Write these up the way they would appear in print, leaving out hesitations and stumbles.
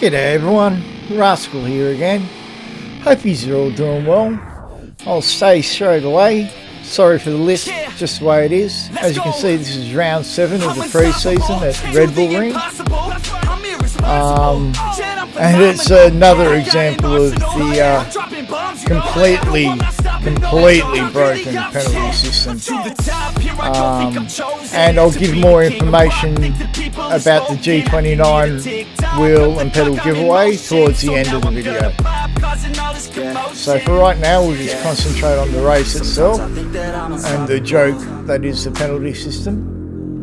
G'day everyone, Rascal here again. Hope you're all doing well. I'll say straight away, sorry for the list, just the way it is. As you can see, this is round 7 of the pre-season at RedBull Ring. And it's another example of the completely broken penalty system. And I'll give more information about the G29 wheel and pedal giveaway towards the end of the video. So for right now, we'll just concentrate on the race itself and the joke that is the penalty system.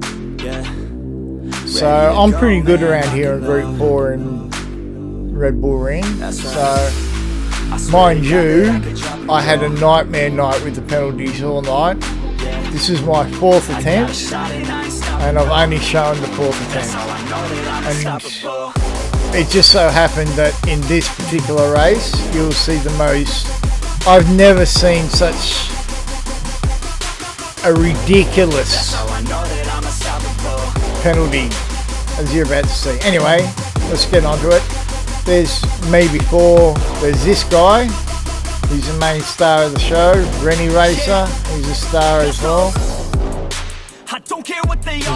So I'm pretty good around here in Group 4 in RedBull Ring. So mind you, I had a nightmare night with the penalties all night. This is my 4th attempt and I've only shown the 4th attempt. And it just so happened that in this particular race, you'll see the most, I've never seen such a ridiculous penalty as you're about to see. Anyway, let's get on to it. There's me before, there's this guy, he's the main star of the show, Rennie Racer, he's a star as well.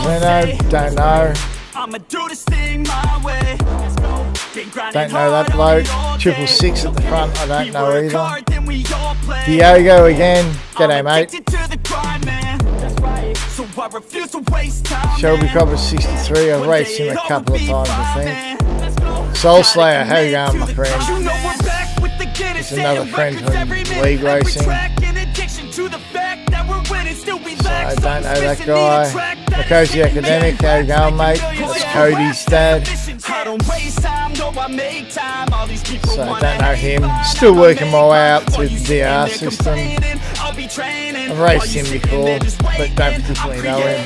Zeno, don't know. Don't know that bloke. 666 at the front, I don't know either. Diogo again, g'day mate. Shelby Copper 63, I've raced him a couple of times I think. Soul Slayer, how you going my friend? It's another friend from League Racing. So I don't know that guy. Makosi Academic, how you going mate? That's Cody's dad. So I don't know him. Still working my way up through the DR system. I've raced him before, but don't particularly know him.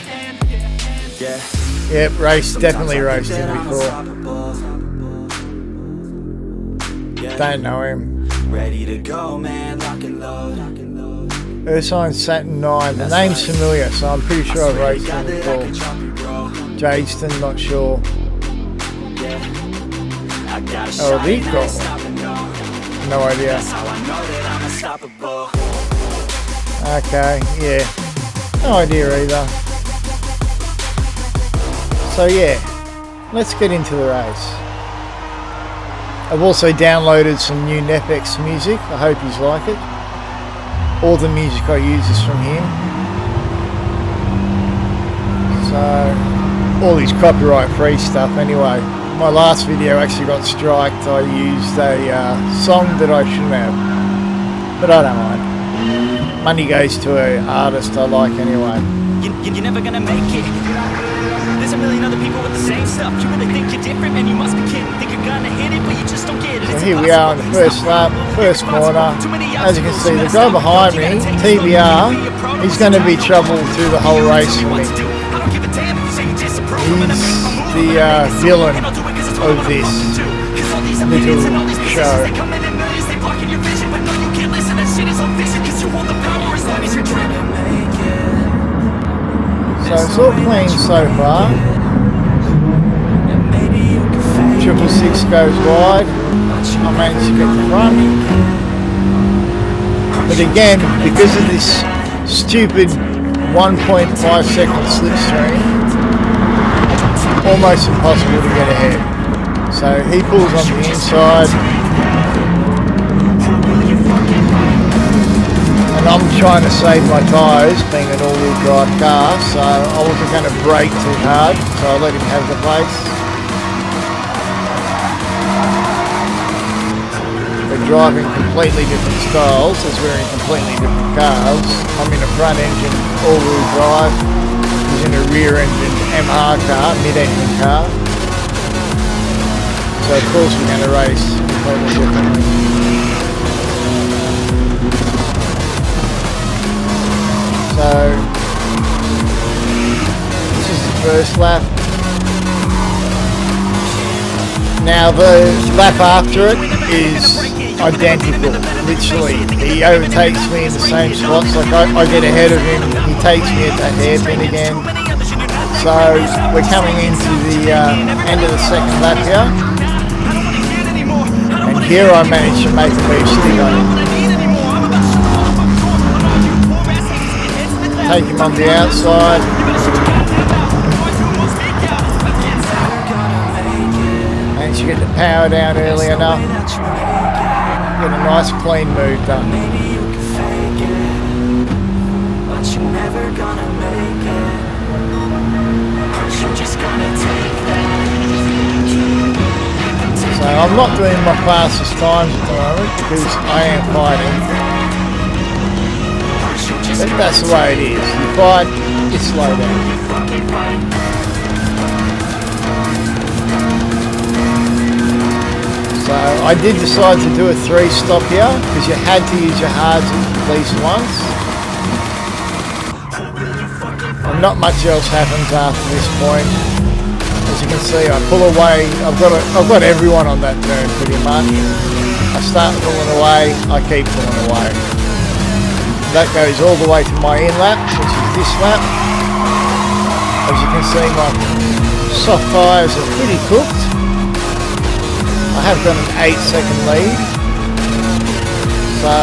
Yep, definitely raced him before. Don't know him. Ready to go, man, lock and load. Ursine Saturn 9. The name's familiar, so I'm pretty sure I've raced him before. Jadeston, not sure. Oh, these guys. No idea. Okay, yeah. No idea either. So yeah, let's get into the race. I've also downloaded some new Nepx music. I hope you like it. All the music I use is from him. So, all his copyright free stuff anyway. My last video actually got striked. I used a song that I shouldn't have. But I don't mind. Money goes to an artist I like anyway. You're never gonna make it. There's a million other people with the same stuff. You really think you're different, man, you must be kidding. Think you're gonna hit it, but you just don't get it. So here we are on the first lap, first corner. As you can see, the guy behind me, TBR, he's going to be trouble through the whole race for me. He's the villain of this little show. So it's all clean so far. 666 goes wide. I managed to get the front. But again, because of this stupid 1.5 second slipstream, almost impossible to get ahead. So he pulls on the inside. And I'm trying to save my tyres, being an all-wheel drive car, so I wasn't going to brake too hard, so I let him have the place. We're driving completely different styles, as we're in completely different cars. I'm in a front engine all-wheel drive, he's in a rear engine MR car, mid-engine car. So of course we're going to race completely differently. So, this is the first lap. Now the lap after it is identical, literally. He overtakes me in the same spots, like I get ahead of him, he takes me at that hairpin again. So we're coming into the end of the second lap here. here I managed to make a move stick on him. Take him on the outside. Managed to get the power down early enough. Get a nice clean move done. So I'm not doing my fastest times at the moment because I am fighting. But that's the way it is. You fight, you slow down. So I did decide to do a 3-stop here because you had to use your hards at least once. And not much else happens after this point. As you can see, I pull away. I've got everyone on that turn pretty much. I start pulling away. I keep pulling away. That goes all the way to my in lap, which is this lap. As you can see, my soft tyres are pretty cooked. I have got an 8-second lead. So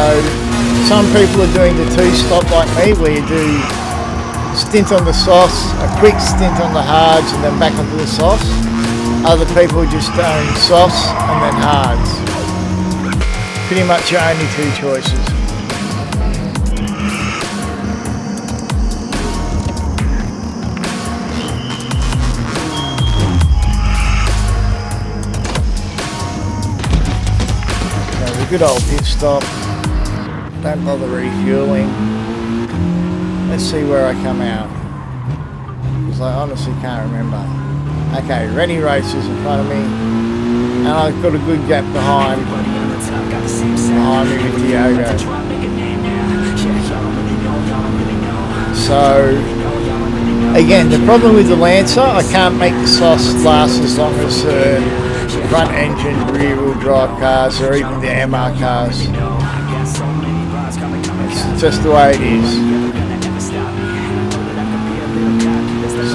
some people are doing the 2-stop like me, where you do stint on the sauce, a quick stint on the hards, and then back onto the sauce. Other people just doing sauce and then hards. Pretty much your only 2 choices. So a good old pit stop. Don't bother refueling. Let's see where I come out, because I honestly can't remember. Okay, Rennie Racers in front of me, and I've got a good gap behind me with Diogo. So, again, the problem with the Lancer, I can't make the sauce last as long as front engine, rear wheel drive cars, or even the MR cars. It's just the way it is.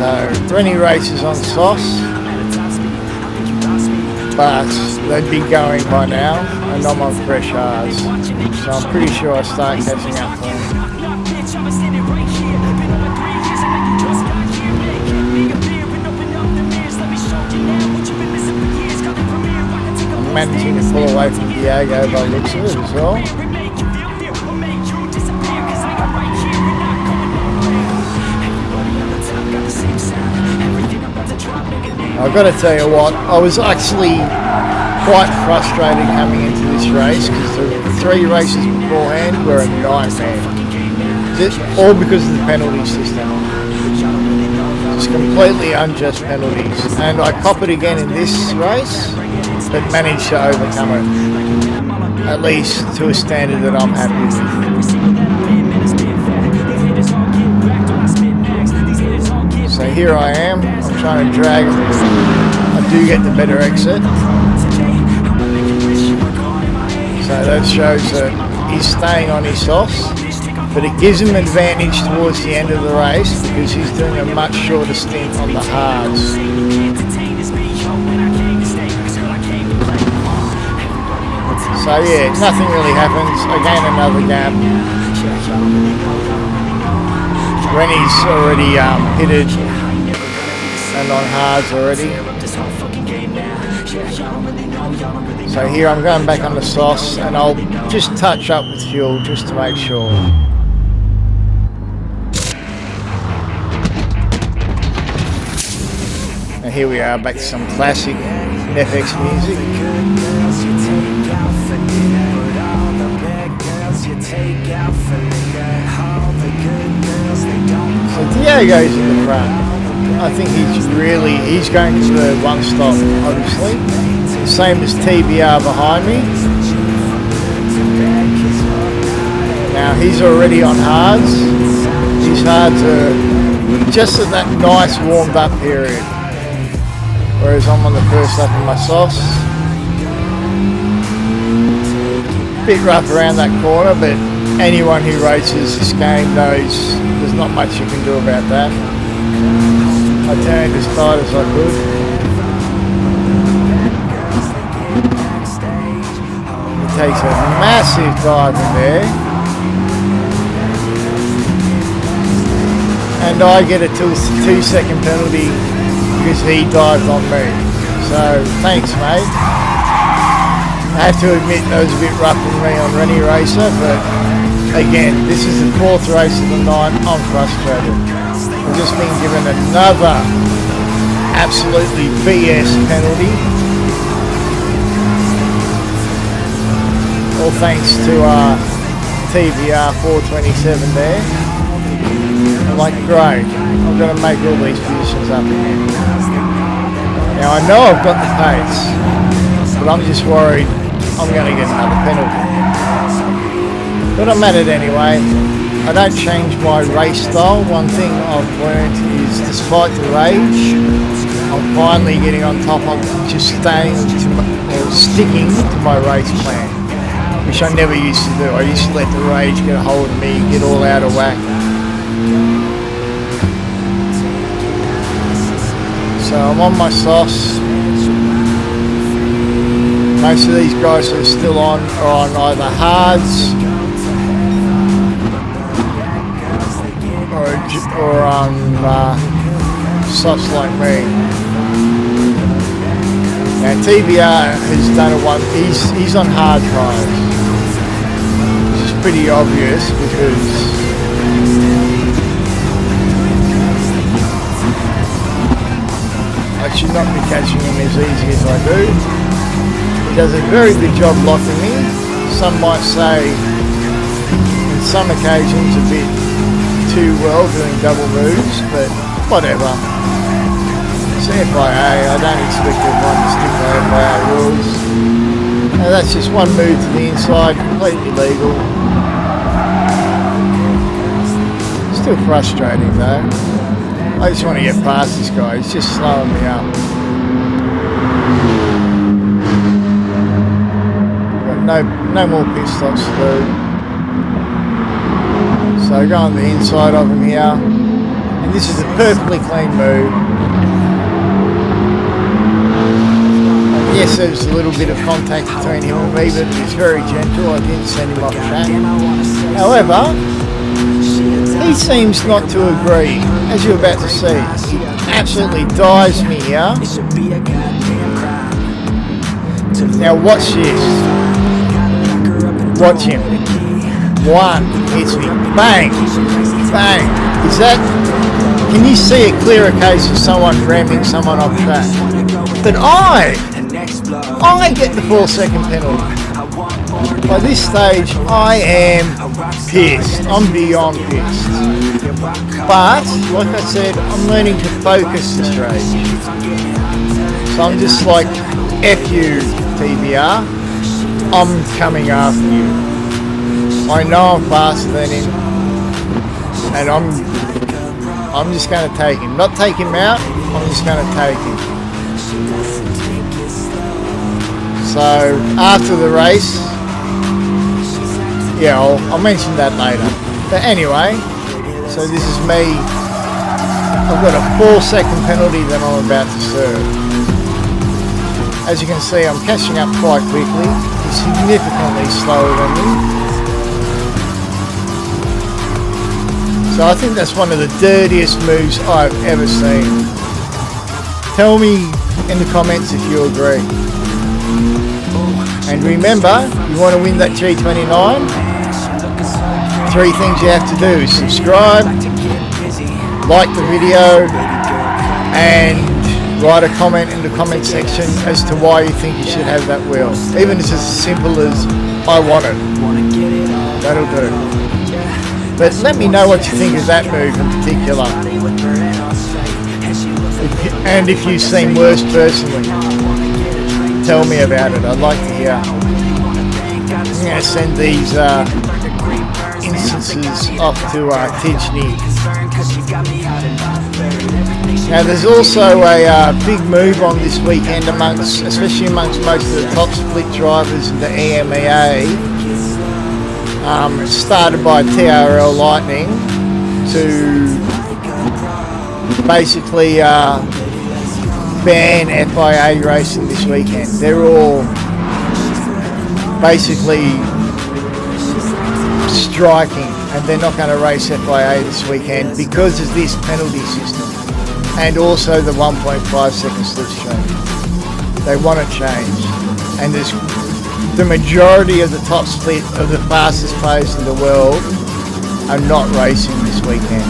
So, Rennie Racers on sauce, but they'd be going by now, and I'm on fresh hards, so I'm pretty sure I start catching up to them. I'm managing to pull away from Diego by the looks of it as well. I've got to tell you what, I was actually quite frustrated coming into this race because the 3 races beforehand were a nightmare. All because of the penalty system. It's completely unjust penalties. And I cop it again in this race, but managed to overcome it. At least to a standard that I'm happy with. So here I am, I'm trying to drag him. I do get the better exit. So that shows that he's staying on his sauce, but it gives him an advantage towards the end of the race because he's doing a much shorter stint on the hards. So yeah, nothing really happens. I gain another gap. Rennie's already pitted and on hards already. So here I'm going back on the sauce and I'll just touch up with fuel just to make sure. And here we are back to some classic FX music. So Diego's in the front. I think he's going to the 1-stop, obviously. Same as TBR behind me. Now he's already on hards. His hards are just at that nice warmed up period. Whereas I'm on the first lap of my sauce. Bit rough around that corner, but anyone who races this game knows there's not much you can do about that. I turned as tight as I could. takes a massive dive in there. And I get a 2-second penalty because he dived on me. So thanks, mate. I have to admit that was a bit rough for me on Rennie Racer, but again, this is the 4th race of the night. I'm frustrated. I've just been given another absolutely BS penalty. All thanks to TVR 427 there. I'm like, great, I'm going to make all these positions up again. Now I know I've got the pace, but I'm just worried I'm going to get another penalty. But I'm at it anyway. I don't change my race style. One thing I've learned is, despite the rage, I'm finally getting on top of just sticking to my race plan, which I never used to do. I used to let the rage get a hold of me, get all out of whack. So I'm on my sauce. Most of these guys that are still on are on either hards or on softs like me. Now TBR has done a one. He's on hard tyres, which is pretty obvious because I should not be catching him as easy as I do. He does a very good job locking me. Some might say, on some occasions, a bit too well, doing double moves, but whatever. It's FIA. I don't expect everyone to stick by FIA rules. Now that's just one move to the inside, completely legal. Still frustrating though. I just want to get past this guy. He's just slowing me up. No more pit stops to do. So I go on the inside of him here, and this is a perfectly clean move. And yes, there's a little bit of contact between him and me, but it's very gentle. I didn't send him off track. However, he seems not to agree, as you're about to see. He absolutely dives me here. Now watch this. Watch him. One hits me. Bang! Bang! Is that... Can you see a clearer case of someone ramming someone off track? But I get the 4-second penalty. By this stage, I am pissed. I'm beyond pissed. But, like I said, I'm learning to focus this race. So I'm just like, F you, TBR. I'm coming after you. I know I'm faster than him, and I'm just going to take him. Not take him out, I'm just going to take him. So after the race, yeah, I'll mention that later. But anyway, so this is me. I've got a 4-second penalty that I'm about to serve. As you can see, I'm catching up quite quickly. He's significantly slower than me. So I think that's one of the dirtiest moves I've ever seen. Tell me in the comments if you agree. And remember, you want to win that G29? 3 things you have to do: subscribe, like the video, and write a comment in the comment section as to why you think you should have that wheel. Even if it's as simple as, I want it. That'll do. But let me know what you think of that move in particular. And if you've seen worse personally, tell me about it. I'd like to hear. I'm going to send these instances off to Tinted. Now there's also a big move on this weekend especially amongst most of the top split drivers in the EMEA. It started by TRL Lightning to basically ban FIA racing this weekend. They're all basically striking, and they're not going to race FIA this weekend because of this penalty system and also the 1.5 second slipstream. They want to change, and there's the majority of the top split of the fastest players in the world are not racing this weekend.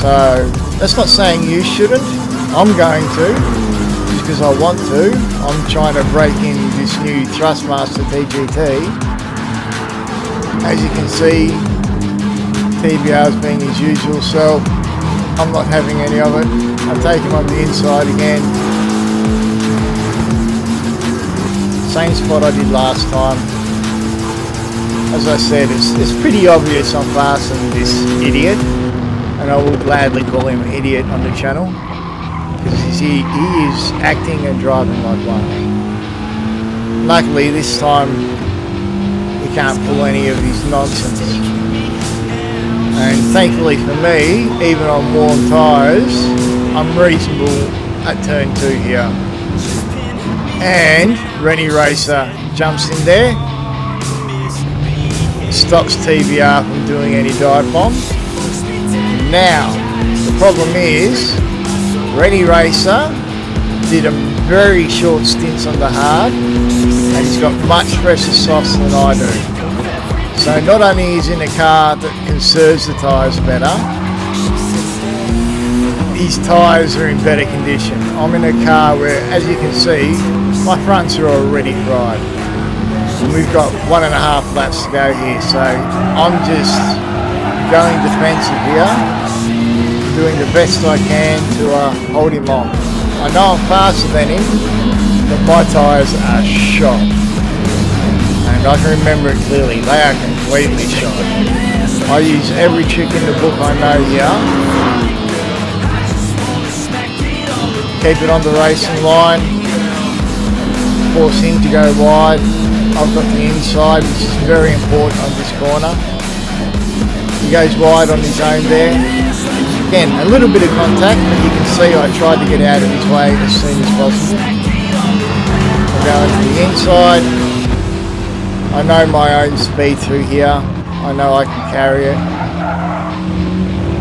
So that's not saying you shouldn't. I'm going to, just because I want to. I'm trying to break in this new Thrustmaster TGT. As you can see, TBR's being as usual, so I'm not having any of it. I've taken on the inside again. Same spot I did last time. As I said, it's pretty obvious I'm faster than this idiot, and I will gladly call him idiot on the channel, because he is acting and driving like one. Luckily this time he can't pull any of his nonsense, and thankfully for me, even on worn tyres, I'm reasonable at turn 2 here. And Rennie Racer jumps in there, stops TBR from doing any dive bombs. Now, the problem is, Rennie Racer did a very short stints on the hard, and he's got much fresher softs than I do. So not only is he in a car that conserves the tyres better, his tyres are in better condition. I'm in a car where, as you can see, my fronts are already fried. And we've got 1.5 laps to go here, so I'm just going defensive here, doing the best I can to hold him on. I know I'm faster than him, but my tyres are shot. And I can remember it clearly, they are completely shot. I use every trick in the book I know here. Keep it on the racing line, force him to go wide. I've got the inside, which is very important on this corner. He goes wide on his own there. Again, a little bit of contact, but you can see I tried to get out of his way as soon as possible. I'll go into the inside. I know my own speed through here. I know I can carry it.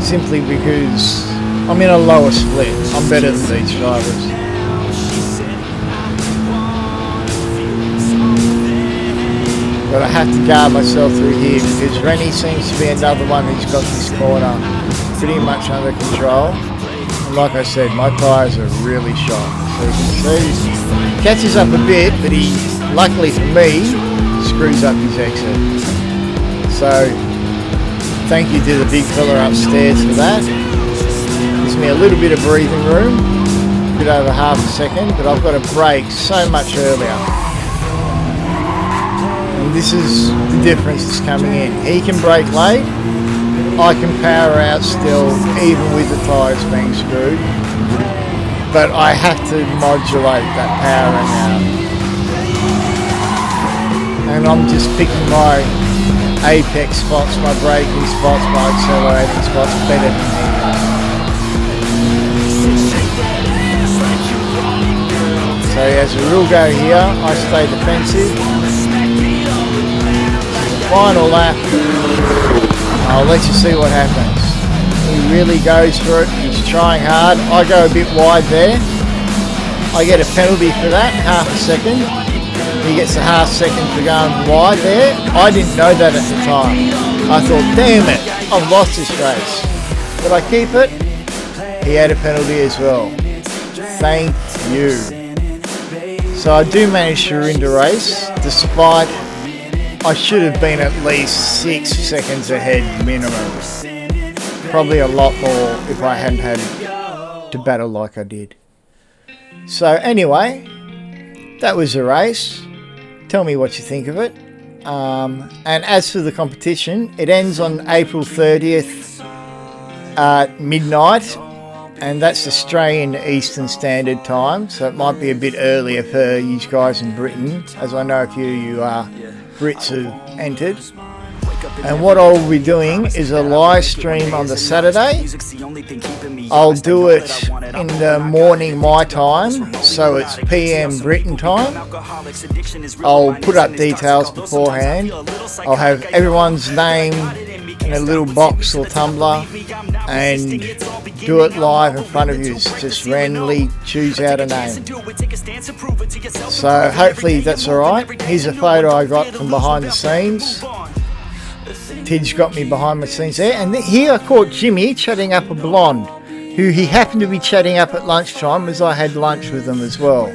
Simply because I'm in a lower split. I'm better than these drivers. But I have to guard myself through here because Rennie seems to be another one who's got this corner pretty much under control. And like I said, my tyres are really shot. So you can see, he catches up a bit, but he, luckily for me, screws up his exit. So thank you to the big fella upstairs for that. Gives me a little bit of breathing room, a bit over half a second, but I've got to brake so much earlier. And this is the difference that's coming in. He can brake late, I can power out still, even with the tyres being screwed. But I have to modulate that powering out. And I'm just picking my apex spots, my braking spots, my accelerating spots better than he does. So he has a real go here, I stay defensive. Final lap, I'll let you see what happens. He really goes for it, he's trying hard. I go a bit wide there. I get a penalty for that, half a second. He gets a half second for going wide there. I didn't know that at the time. I thought, damn it, I've lost this race. But I keep it. He had a penalty as well. Thank you. So I do manage to win the race, despite I should have been at least 6 seconds ahead minimum. Probably a lot more if I hadn't had to battle like I did. So anyway, that was the race. Tell me what you think of it. And as for the competition, it ends on April 30th at midnight, and that's Australian Eastern Standard Time, so it might be a bit earlier for you guys in Britain, as I know a few of you Brits have entered. And what I'll be doing is a live stream on the Saturday. I'll do it in the morning my time, so it's PM Britain time. I'll put up details beforehand. I'll have everyone's name in a little box or tumbler and do it live in front of you. Just randomly choose out a name. So hopefully that's alright. Here's a photo I got from behind the scenes. Tidge got me behind the scenes there, and here I caught Jimmy chatting up a blonde who he happened to be chatting up at lunchtime, as I had lunch with him as well.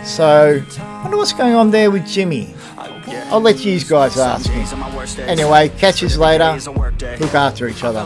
So I wonder what's going on there with Jimmy. I'll let you guys ask me. Anyway, catch us later. Look after each other.